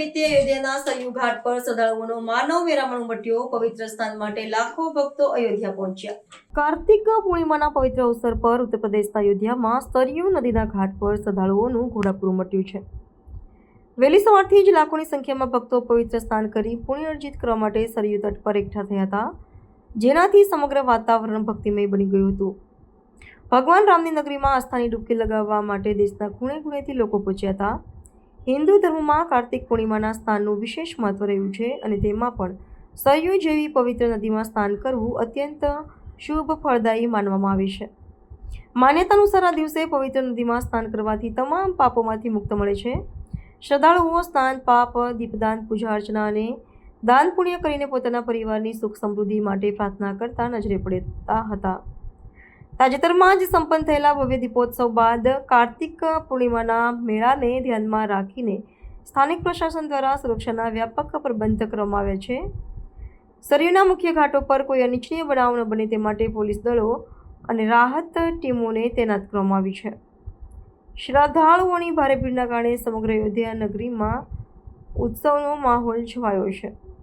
નિમિત્તે અયોધ્યાના સરયુ ઘાટ પર શ્રદ્ધાળુઓનો માનવ મેળામણ ઉમટ્યો। પવિત્ર સ્થાન માટે લાખો ભક્તો અયોધ્યા પહોંચ્યા। કાર્તિક પૂર્ણિમાના પવિત્ર અવસર પર ઉત્તર પ્રદેશના અયોધ્યામાં સરયુ નદીના ઘાટ પર શ્રદ્ધાળુઓનું ઘોડાપૂર ઉમટ્યું છે। વહેલી સવારથી જ લાખોની સંખ્યામાં ભક્તો પવિત્ર સ્નાન કરી પુણ્ય અર્જિત કરવા માટે સરયુ તટ પર એકઠા થયા હતા, જેનાથી સમગ્ર વાતાવરણ ભક્તિમય બની ગયું હતું। ભગવાન રામની નગરીમાં આસ્થાની ડૂબકી લગાવવા માટે દેશના ખૂણે ખૂણેથી લોકો પહોંચ્યા હતા। હિન્દુ ધર્મમાં કાર્તિક પૂર્ણિમાના સ્નાનનું વિશેષ મહત્વ રહ્યું છે અને તેમાં પણ સરયુ જેવી પવિત્ર નદીમાં સ્નાન કરવું અત્યંત શુભ ફળદાયી માનવામાં આવે છે। માન્યતા અનુસાર આ દિવસે પવિત્ર નદીમાં સ્નાન કરવાથી તમામ પાપોમાંથી મુક્ત મળે છે। શ્રદ્ધાળુઓ સ્નાન, પાપ, દીપદાન, પૂજા અર્ચના અને દાન પુણ્ય કરીને પોતાના પરિવારની સુખ સમૃદ્ધિ માટે પ્રાર્થના કરતા નજરે પડતા હતા। તાજેતરમાં જ સંપન્ન થયેલા ભવ્ય દીપોત્સવ બાદ કાર્તિક પૂર્ણિમાના મેળાને ધ્યાનમાં રાખીને સ્થાનિક પ્રશાસન દ્વારા સુરક્ષાના વ્યાપક પ્રબંધ કરવામાં આવ્યા છે। સરયુના મુખ્ય ઘાટો પર કોઈ અનિચ્છનીય બનાવ ન બને તે માટે પોલીસ દળો અને રાહત ટીમોને તૈનાત કરવામાં આવી છે। શ્રદ્ધાળુઓની ભારે ભીડના કારણે સમગ્ર અયોધ્યા નગરીમાં ઉત્સવનો માહોલ છવાયો છે।